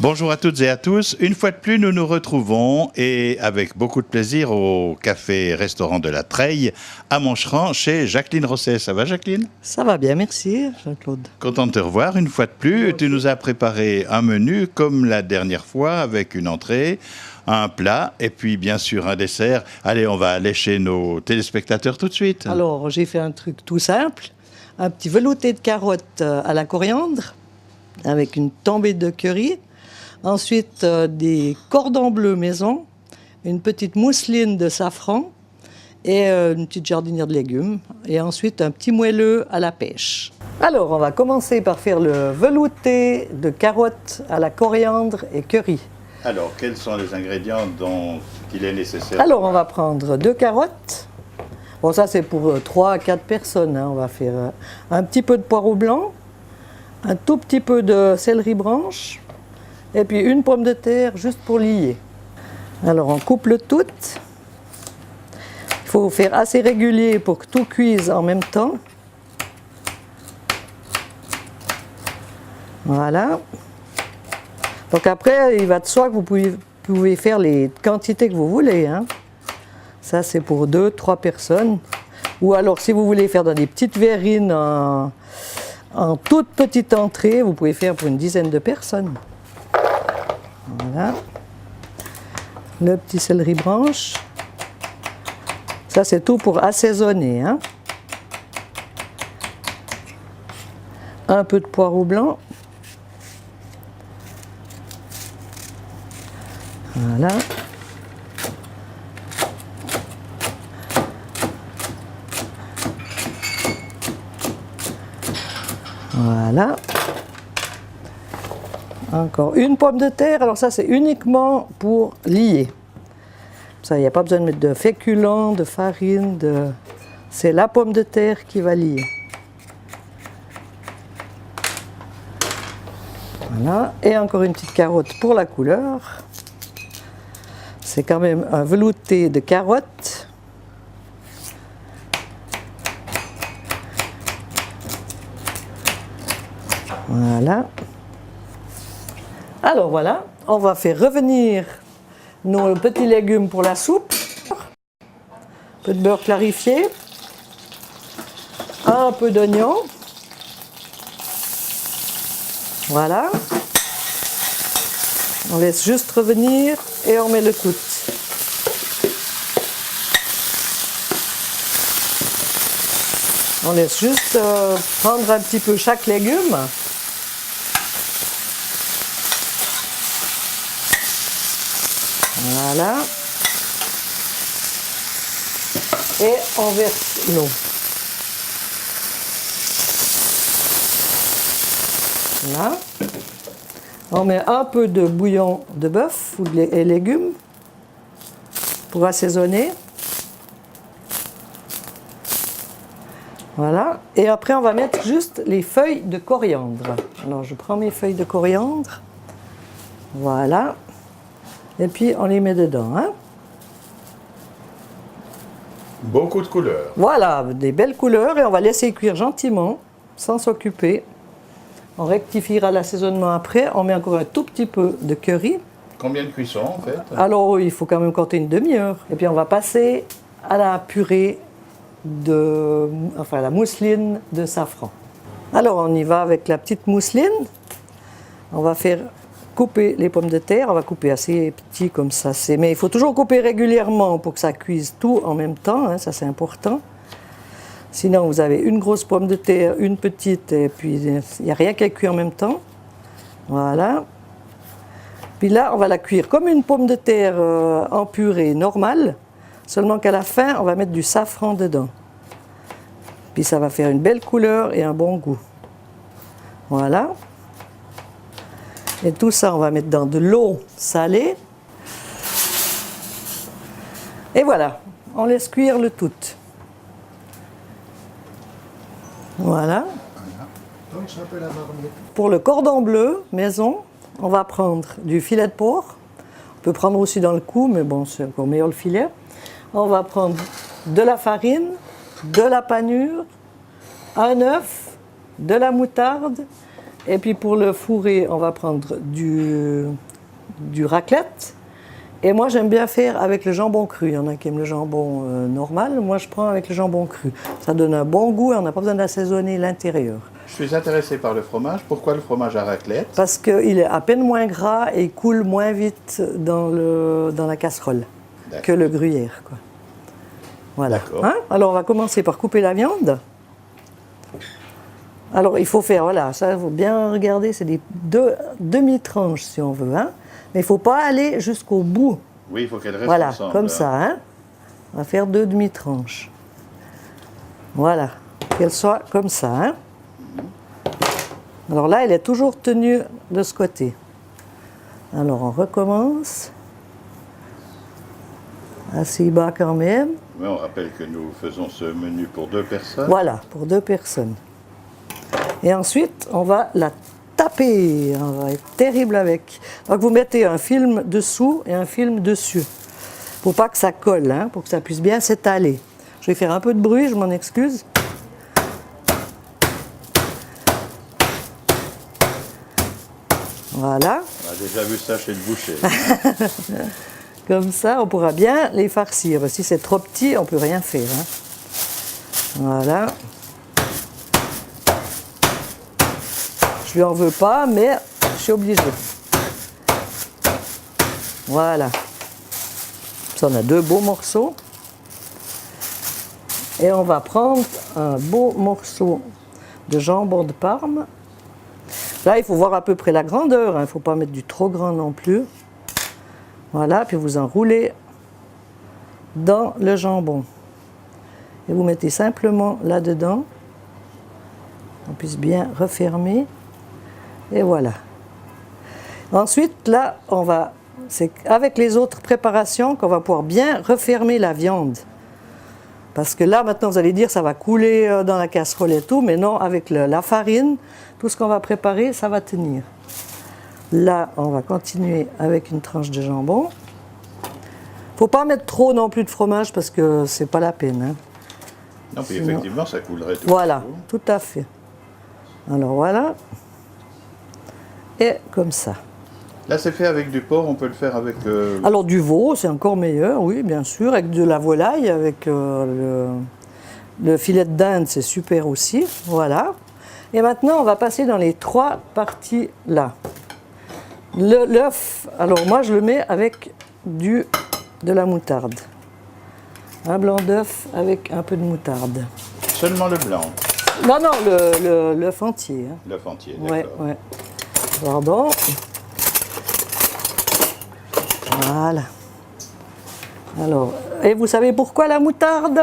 Bonjour à toutes et à tous. Une fois de plus, nous nous retrouvons et avec beaucoup de plaisir au café-restaurant de la Treille à Moncheran chez Jacqueline Rosset. Ça va Jacqueline? Ça va bien, merci Jean-Claude. Content de te revoir une fois de plus. Tu nous as préparé un menu comme la dernière fois avec une entrée, un plat et puis bien sûr un dessert. Allez, on va aller chez nos téléspectateurs tout de suite. Alors, j'ai fait un truc tout simple. Un petit velouté de carottes à la coriandre avec une tombée de curry. Ensuite, des cordons bleus maison, une petite mousseline de safran et une petite jardinière de légumes. Et ensuite, un petit moelleux à la pêche. Alors, on va commencer par faire le velouté de carottes à la coriandre et curry. Alors, quels sont les ingrédients dont il est nécessaire? Alors, on va prendre 2 carottes. Bon, ça, c'est pour 3 à 4 personnes. Hein. On va faire un petit peu de poireau blanc, un tout petit peu de céleri branche, et puis une pomme de terre juste pour lier. Alors, on coupe le tout. Il faut faire assez régulier pour que tout cuise en même temps. Voilà. Donc après, il va de soi que vous pouvez faire les quantités que vous voulez. Hein. Ça, c'est pour 2-3 personnes. Ou alors, si vous voulez faire dans des petites verrines en toute petite entrée, vous pouvez faire pour une dizaine de personnes. Voilà. Le petit céleri branche. Ça, c'est tout pour assaisonner. Hein. Un peu de poireau blanc. Voilà. Voilà. Encore une pomme de terre. Alors ça, c'est uniquement pour lier. Ça, il n'y a pas besoin de mettre de féculents, de farine. C'est la pomme de terre qui va lier. Voilà. Et encore une petite carotte pour la couleur. C'est quand même un velouté de carottes. Voilà. Alors voilà, on va faire revenir nos petits légumes pour la soupe. Un peu de beurre clarifié. Un peu d'oignon. Voilà. On laisse juste revenir et on met le tout. On laisse juste prendre un petit peu chaque légume. Voilà. Et on verse l'eau. Là. On met un peu de bouillon de bœuf ou de légumes pour assaisonner. Voilà. Et après, on va mettre juste les feuilles de coriandre. Alors, je prends mes feuilles de coriandre. Voilà. Et puis, on les met dedans. Hein. Beaucoup de couleurs. Voilà, des belles couleurs. Et on va laisser cuire gentiment, sans s'occuper. On rectifiera l'assaisonnement après. On met encore un tout petit peu de curry. Combien de cuissons en fait? Alors, il faut quand même compter une demi-heure. Et puis, on va passer à la purée la mousseline de safran. Alors, on y va avec la petite mousseline. On va faire couper les pommes de terre. On va couper assez petit comme ça. Mais il faut toujours couper régulièrement pour que ça cuise tout en même temps. Hein, ça, c'est important. Sinon, vous avez une grosse pomme de terre, une petite, et puis il n'y a rien qui est cuit en même temps. Voilà. Puis là, on va la cuire comme une pomme de terre en purée normale, seulement qu'à la fin, on va mettre du safran dedans. Puis ça va faire une belle couleur et un bon goût. Voilà. Et tout ça, on va mettre dans de l'eau salée. Et voilà, on laisse cuire le tout. Voilà. Pour le cordon bleu maison, on va prendre du filet de porc. On peut prendre aussi dans le cou, mais bon, c'est encore meilleur le filet. On va prendre de la farine, de la panure, un œuf, de la moutarde Et puis pour le fourrer, on va prendre du raclette. Et moi, j'aime bien faire avec le jambon cru. Il y en a qui aiment le jambon normal. Moi, je prends avec le jambon cru. Ça donne un bon goût et on n'a pas besoin d'assaisonner l'intérieur. Je suis intéressé par le fromage. Pourquoi le fromage à raclette? Parce qu'il est à peine moins gras et il coule moins vite dans la casserole que le gruyère, quoi. Voilà. Hein? Alors, on va commencer par couper la viande. Alors, il faut faire, voilà, ça, il faut bien regarder, c'est des demi-tranches, si on veut, hein. Mais il ne faut pas aller jusqu'au bout. Oui, il faut qu'elle reste voilà, ensemble. Comme ça, hein. On va faire 2 demi-tranches. Voilà, qu'elle soit comme ça, hein. Alors là, elle est toujours tenue de ce côté. Alors, on recommence. Assez bas quand même. Mais on rappelle que nous faisons ce menu pour 2 personnes. Voilà, pour 2 personnes. Et ensuite, on va la taper. On va être terrible avec. Donc, vous mettez un film dessous et un film dessus. Pour pas que ça colle, hein, pour que ça puisse bien s'étaler. Je vais faire un peu de bruit, je m'en excuse. Voilà. On a déjà vu ça chez le boucher. Hein. Comme ça, on pourra bien les farcir. Si c'est trop petit, on ne peut rien faire, hein. Voilà. Je lui en veux pas, mais je suis obligée. Voilà. Ça, on a 2 beaux morceaux. Et on va prendre un beau morceau de jambon de Parme. Là, il faut voir à peu près la grandeur, hein. Il ne faut pas mettre du trop grand non plus. Voilà, puis vous enroulez dans le jambon. Et vous mettez simplement là-dedans. On puisse bien refermer. Et voilà. Ensuite, là, c'est avec les autres préparations qu'on va pouvoir bien refermer la viande. Parce que là, maintenant, vous allez dire, ça va couler dans la casserole et tout, mais non, avec la farine, tout ce qu'on va préparer, ça va tenir. Là, on va continuer avec une tranche de jambon. Il ne faut pas mettre trop non plus de fromage parce que c'est pas la peine, hein. Non, puis effectivement, ça coulerait tout. Voilà, tout à fait. Alors voilà. Et comme ça. Là, c'est fait avec du porc, on peut le faire avec... Alors du veau, c'est encore meilleur, oui, bien sûr. Avec de la volaille, avec le filet de dinde, c'est super aussi. Voilà. Et maintenant, on va passer dans les 3 parties là. L'œuf, alors moi, je le mets avec de la moutarde. Un blanc d'œuf avec un peu de moutarde. Seulement le blanc? Non, non, l'œuf entier. Hein. L'œuf entier, d'accord. Ouais. Pardon. Voilà. Alors, et vous savez pourquoi la moutarde?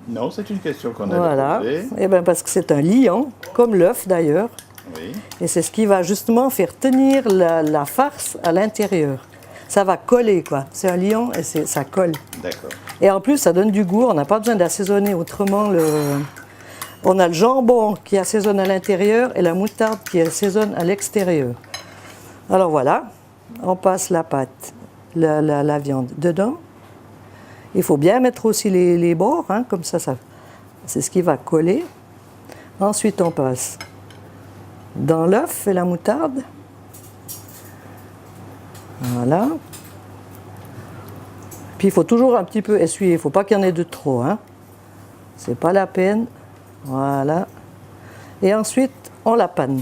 Non, c'est une question qu'on a Voilà. posée. Eh bien, parce que c'est un liant, comme l'œuf d'ailleurs. Oui. Et c'est ce qui va justement faire tenir la farce à l'intérieur. Ça va coller, quoi. C'est un liant et ça colle. D'accord. Et en plus, ça donne du goût. On n'a pas besoin d'assaisonner autrement. On a le jambon qui assaisonne à l'intérieur et la moutarde qui assaisonne à l'extérieur. Alors voilà, on passe la pâte, la viande dedans. Il faut bien mettre aussi les bords, hein, comme ça, c'est ce qui va coller. Ensuite, on passe dans l'œuf et la moutarde. Voilà. Puis il faut toujours un petit peu essuyer, il ne faut pas qu'il y en ait de trop, hein. C'est pas la peine. Voilà. Et ensuite, on la panne.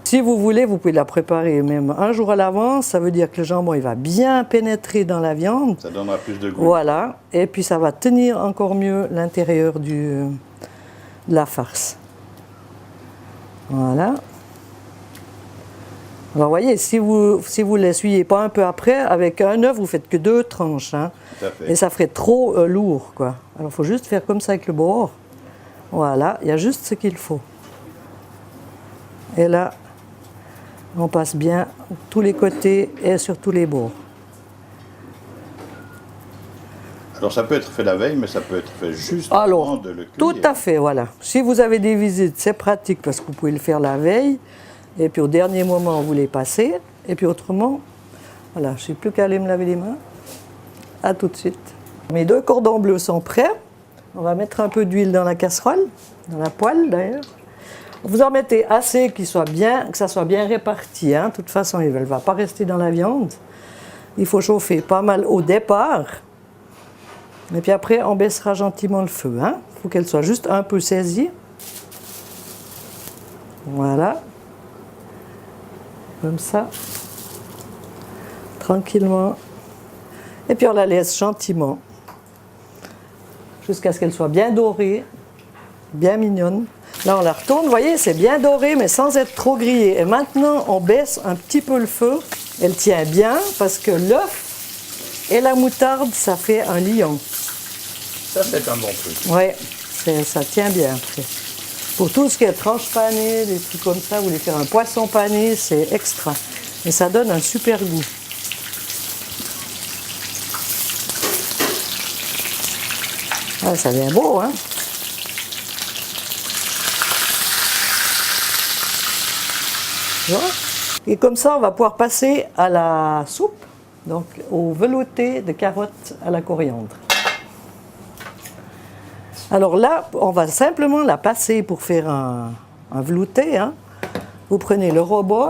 Si vous voulez, vous pouvez la préparer même un jour à l'avance. Ça veut dire que le jambon il va bien pénétrer dans la viande. Ça donnera plus de goût. Voilà. Et puis ça va tenir encore mieux l'intérieur de la farce. Voilà. Alors vous voyez, si vous l'essuyez pas un peu après, avec un œuf, vous faites que 2 tranches. Hein, Tout à fait. et ça ferait trop lourd, quoi. Alors il faut juste faire comme ça avec le bord. Voilà, il y a juste ce qu'il faut. Et là, on passe bien tous les côtés et sur tous les bords. Alors ça peut être fait la veille, mais ça peut être fait juste Alors, avant de le cuire. tout à fait, voilà. Si vous avez des visites, c'est pratique parce que vous pouvez le faire la veille. Et puis au dernier moment, vous les passez. Et puis autrement, voilà, je n'ai plus qu'à aller me laver les mains. À tout de suite. Mes 2 cordons bleus sont prêts. On va mettre un peu d'huile dans la casserole, dans la poêle d'ailleurs. Vous en mettez assez que ça soit bien réparti. Hein. De toute façon, elle ne va pas rester dans la viande. Il faut chauffer pas mal au départ. Et puis après, on baissera gentiment le feu. Il faut qu'elle soit juste un peu saisie. Voilà. Comme ça. Tranquillement. Et puis on la laisse gentiment. Jusqu'à ce qu'elle soit bien dorée. Bien mignonne. Là, on la retourne. Vous voyez, c'est bien doré, mais sans être trop grillé. Et maintenant, on baisse un petit peu le feu. Elle tient bien parce que l'œuf et la moutarde, ça fait un liant. Ça, c'est un bon truc. Oui, ça tient bien après. Pour tout ce qui est tranche panée, des trucs comme ça, vous voulez faire un poisson pané, c'est extra. Et ça donne un super goût. Ah, ça devient beau, hein? Et comme ça, on va pouvoir passer à la soupe, donc au velouté de carottes à la coriandre. Alors là, on va simplement la passer pour faire un velouté. Hein. Vous prenez le robot,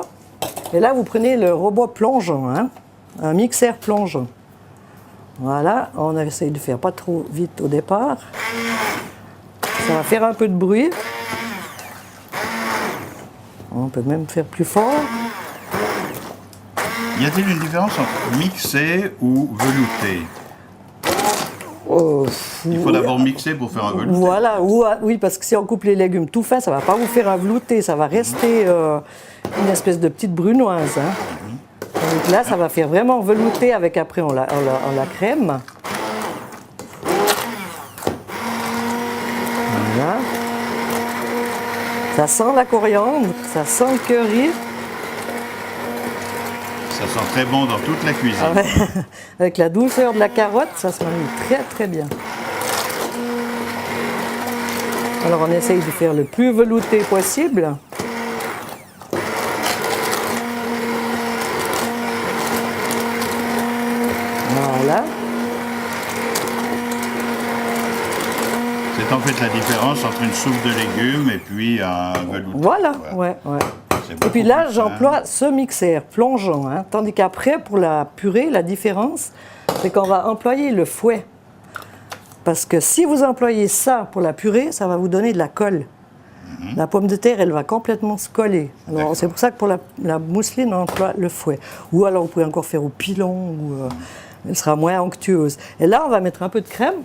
et là vous prenez le robot plongeant, hein, un mixeur plongeant. Voilà, on essaye de faire pas trop vite au départ. Ça va faire un peu de bruit. On peut même faire plus fort. Y a-t-il une différence entre mixer ou velouter? Il faut d'abord mixer pour faire un velouté. Voilà, oui, parce que si on coupe les légumes tout fins, ça ne va pas vous faire un velouté, ça va rester une espèce de petite brunoise. Hein. Donc là, ça va faire vraiment velouté avec après on la crème. Voilà. Ça sent la coriandre, ça sent le curry. Ça sent très bon dans toute la cuisine. Ah ouais. Avec la douceur de la carotte, ça se marie très très bien. Alors on essaye de faire le plus velouté possible. Voilà. C'est en fait la différence entre une soupe de légumes et puis un velouté. Voilà, ouais. Et puis là, j'emploie ce mixeur plongeant. Hein, tandis qu'après, pour la purée, la différence, c'est qu'on va employer le fouet. Parce que si vous employez ça pour la purée, ça va vous donner de la colle. La pomme de terre, elle va complètement se coller. Alors, c'est pour ça que pour la mousseline, on emploie le fouet. Ou alors, vous pouvez encore faire au pilon, elle sera moins onctueuse. Et là, on va mettre un peu de crème.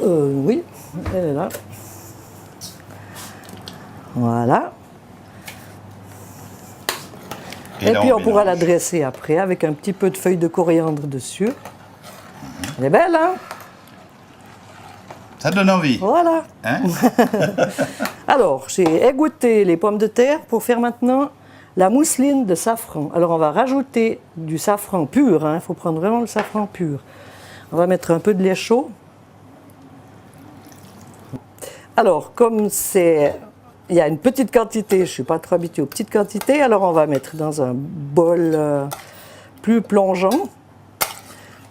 Oui, elle est là. Voilà. Et puis on pourra la dresser après avec un petit peu de feuilles de coriandre dessus. Elle est belle, hein? Ça donne envie. Voilà. Hein? Alors, j'ai égoutté les pommes de terre pour faire maintenant la mousseline de safran. Alors, on va rajouter du safran pur. Il faut prendre vraiment le safran pur. On va mettre un peu de lait chaud. Alors, comme il y a une petite quantité, je ne suis pas trop habituée aux petites quantités, alors on va mettre dans un bol plus plongeant.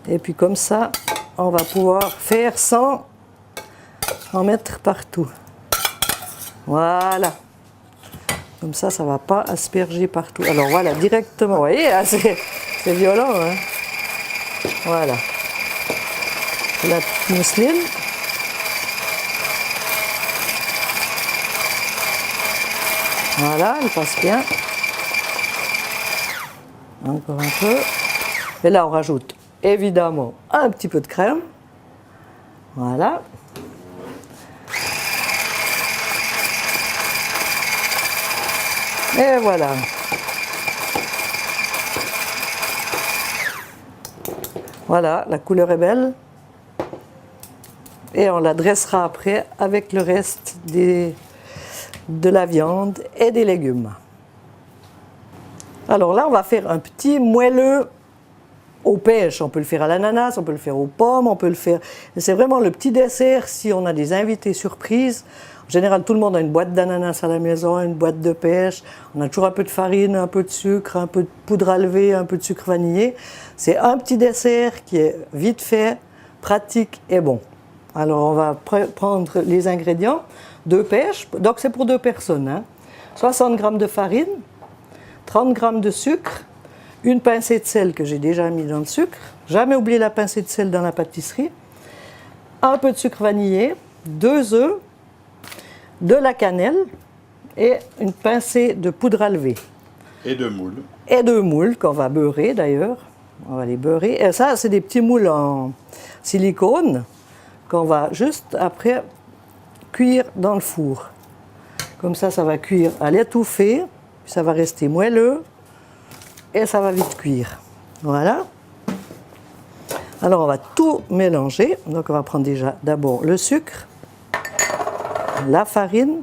Et puis comme ça, on va pouvoir faire sans en mettre partout. Voilà. Comme ça, ça ne va pas asperger partout. Alors voilà, directement. Vous voyez, hein, c'est violent. Hein? Voilà. La mousseline. Voilà, elle passe bien. Encore un peu. Et là, on rajoute évidemment un petit peu de crème. Voilà. Et voilà. Voilà, la couleur est belle. Et on la dressera après avec le reste de la viande et des légumes. Alors là, on va faire un petit moelleux aux pêches. On peut le faire à l'ananas, on peut le faire aux pommes, on peut le faire... C'est vraiment le petit dessert si on a des invités surprises. En général, tout le monde a une boîte d'ananas à la maison, une boîte de pêche. On a toujours un peu de farine, un peu de sucre, un peu de poudre à lever, un peu de sucre vanillé. C'est un petit dessert qui est vite fait, pratique et bon. Alors on va prendre les ingrédients. 2 pêches, donc c'est pour 2 personnes. Hein. 60 g de farine, 30 g de sucre, une pincée de sel que j'ai déjà mis dans le sucre. Jamais oublier la pincée de sel dans la pâtisserie. Un peu de sucre vanillé, 2 œufs, de la cannelle et une pincée de poudre à lever. Et de moules. Et 2 moules qu'on va beurrer d'ailleurs. On va les beurrer. Et ça, c'est des petits moules en silicone qu'on va juste après cuire dans le four. Comme ça va cuire à l'étouffée, puis ça va rester moelleux et ça va vite cuire. Voilà. Alors on va tout mélanger. Donc on va prendre déjà d'abord le sucre, la farine,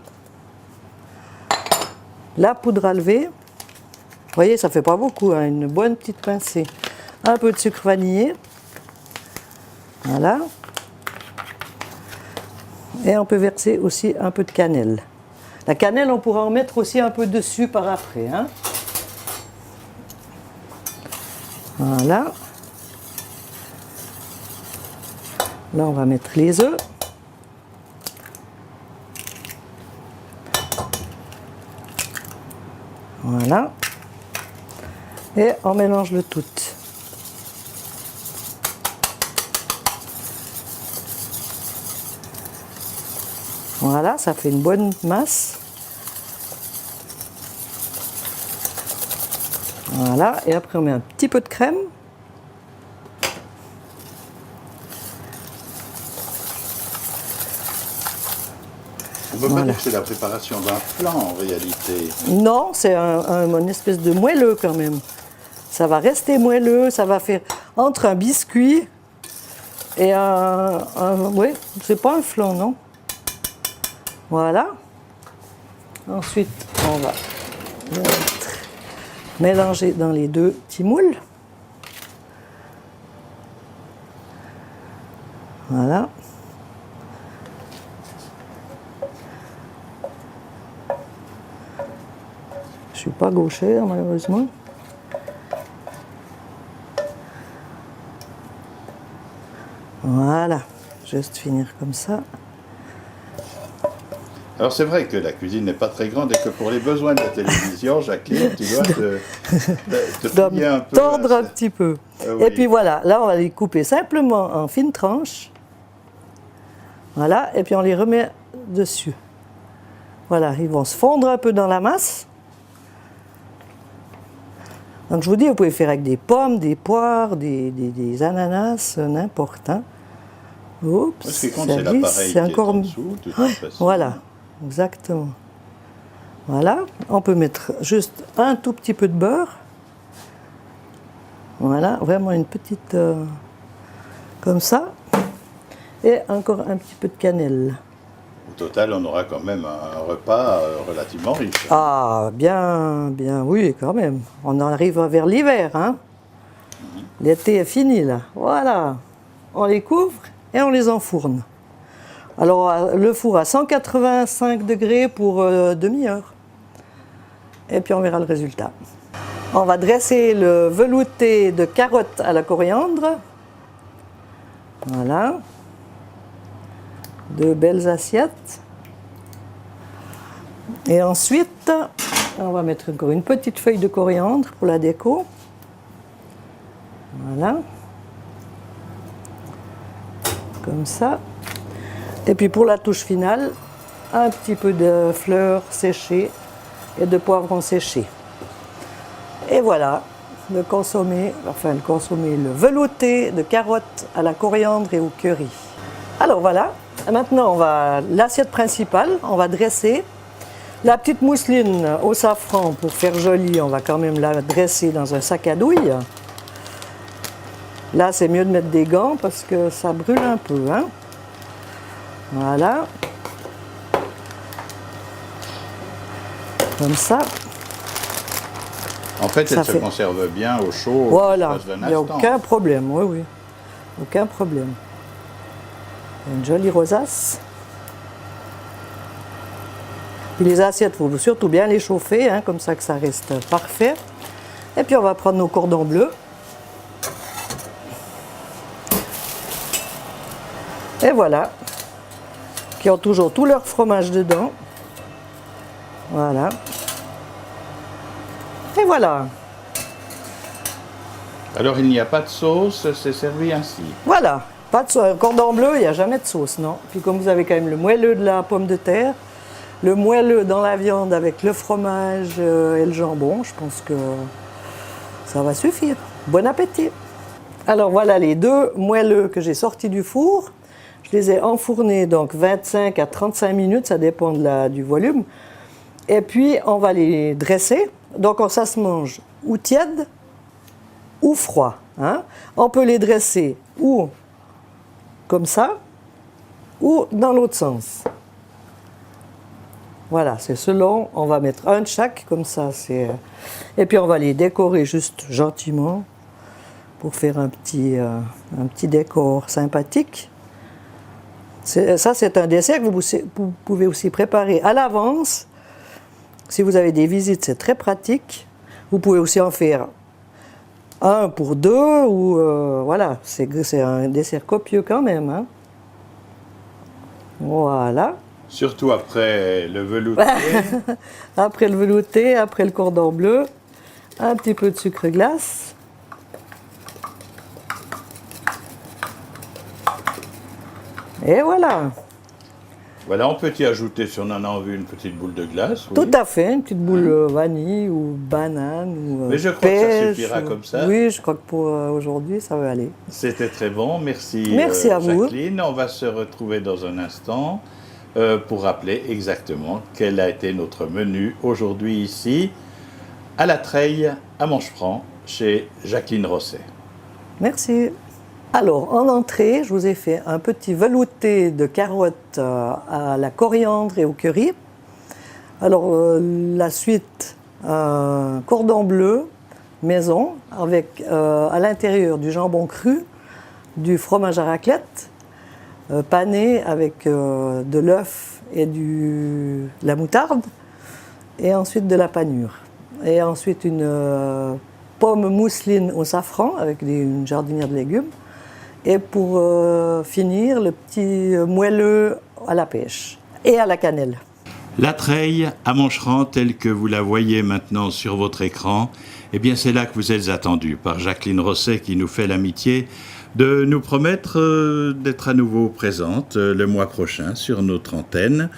la poudre à lever. Vous voyez, ça fait pas beaucoup, hein, une bonne petite pincée. Un peu de sucre vanillé. Voilà. Et on peut verser aussi un peu de cannelle. La cannelle, on pourra en mettre aussi un peu dessus par après. Hein. Voilà. Là, on va mettre les œufs. Voilà. Et on mélange le tout. Voilà, ça fait une bonne masse. Voilà, et après on met un petit peu de crème. On peut pas dire que c'est la préparation d'un flan en réalité. Non, c'est une espèce de moelleux quand même. Ça va rester moelleux, ça va faire entre un biscuit et oui, c'est pas un flan, non. Voilà. Ensuite, on va mélanger dans les 2 petits moules. Voilà. Je suis pas gauchère, malheureusement. Voilà. Juste finir comme ça. Alors c'est vrai que la cuisine n'est pas très grande et que pour les besoins de la télévision, Jacqueline, tu dois te plier un peu. Tordre un petit peu. Oui. Et puis voilà, là on va les couper simplement en fines tranches. Voilà, et puis on les remet dessus. Voilà, ils vont se fondre un peu dans la masse. Donc je vous dis, vous pouvez faire avec des pommes, des poires, des ananas, n'importe. Hein. Oups, ce qui compte, c'est l'appareil qui est en dessous, tout à fait. Voilà, exactement. Voilà, on peut mettre juste un tout petit peu de beurre. Voilà, vraiment une petite... comme ça. Et encore un petit peu de cannelle. Au total, on aura quand même un repas relativement riche. Ah, bien, oui, quand même. On arrive vers l'hiver, hein. L'été est fini, là. Voilà. On les couvre et on les enfourne. Alors, le four à 185 degrés pour demi-heure. Et puis, on verra le résultat. On va dresser le velouté de carottes à la coriandre. Voilà. 2 belles assiettes. Et ensuite, on va mettre encore une petite feuille de coriandre pour la déco. Voilà. Comme ça. Et puis pour la touche finale, un petit peu de fleurs séchées et de poivrons séchés. Et voilà, le velouté de carottes à la coriandre et au curry. Alors voilà, maintenant l'assiette principale, on va dresser. La petite mousseline au safran, pour faire joli, on va quand même la dresser dans un sac à douille. Là, c'est mieux de mettre des gants parce que ça brûle un peu. Hein. Voilà. Comme ça. En fait, elle se conserve bien au chaud. Voilà, il n'y a aucun problème, oui. Aucun problème. Une jolie rosace. Puis les assiettes, il faut surtout bien les chauffer, hein, comme ça que ça reste parfait. Et puis on va prendre nos cordons bleus. Et voilà. Qui ont toujours tout leur fromage dedans. Voilà. Et voilà. Alors il n'y a pas de sauce, c'est servi ainsi. Voilà. Pas de sauce. Cordon bleu, il n'y a jamais de sauce, non. Puis comme vous avez quand même le moelleux de la pomme de terre, le moelleux dans la viande avec le fromage et le jambon, je pense que ça va suffire. Bon appétit. Alors voilà les deux moelleux que j'ai sortis du four. Je les ai enfournés donc 25 à 35 minutes, ça dépend du volume. Et puis on va les dresser. Donc ça se mange ou tiède ou froid. Hein. On peut les dresser ou comme ça ou dans l'autre sens. Voilà, c'est selon. On va mettre un de chaque comme ça. Et puis on va les décorer juste gentiment pour faire un petit décor sympathique. Ça, c'est un dessert que vous pouvez aussi préparer à l'avance. Si vous avez des visites, c'est très pratique. Vous pouvez aussi en faire un pour deux. Voilà, c'est un dessert copieux quand même. Hein. Voilà. Surtout après le velouté. Après le velouté, après le cordon bleu, un petit peu de sucre glace. Et voilà. Voilà, on peut y ajouter, si on en a envie, une petite boule de glace. Oui. Tout à fait, une petite boule vanille ou banane ou mais je crois pêche, que ça suffira comme ça. Oui, je crois que pour aujourd'hui, ça va aller. C'était très bon, merci, Merci à vous. Jacqueline. On va se retrouver dans un instant pour rappeler exactement quel a été notre menu aujourd'hui ici, à la Treille, à Manchefranc, chez Jacqueline Rosset. Merci. Alors, en entrée, je vous ai fait un petit velouté de carottes à la coriandre et au curry. Alors, la suite, un cordon bleu maison avec à l'intérieur du jambon cru, du fromage à raclette, pané avec de l'œuf et de la moutarde, et ensuite de la panure. Et ensuite une pomme mousseline au safran avec une jardinière de légumes. Et pour finir, le petit moelleux à la pêche et à la cannelle. La Treille à Manchefranc, telle que vous la voyez maintenant sur votre écran, eh bien c'est là que vous êtes attendu par Jacqueline Rosset qui nous fait l'amitié de nous promettre d'être à nouveau présente le mois prochain sur notre antenne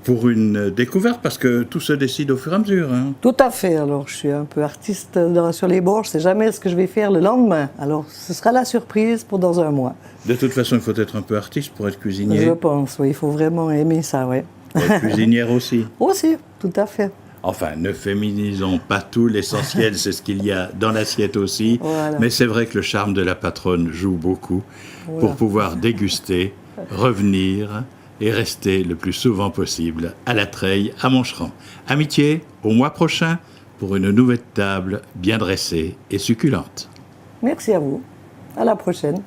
pour une découverte, parce que tout se décide au fur et à mesure. Hein. Tout à fait. Alors, je suis un peu artiste sur les bords. Je ne sais jamais ce que je vais faire le lendemain. Alors, ce sera la surprise pour dans un mois. De toute façon, il faut être un peu artiste pour être cuisinier. Je pense, oui. Il faut vraiment aimer ça, oui. Être cuisinière aussi. Aussi, tout à fait. Enfin, ne féminisons pas tout. L'essentiel, c'est ce qu'il y a dans l'assiette aussi. Voilà. Mais c'est vrai que le charme de la patronne joue beaucoup pour pouvoir déguster, revenir et rester le plus souvent possible à la Treille, à Manchefranc. Amitié, au mois prochain, pour une nouvelle table bien dressée et succulente. Merci à vous. À la prochaine.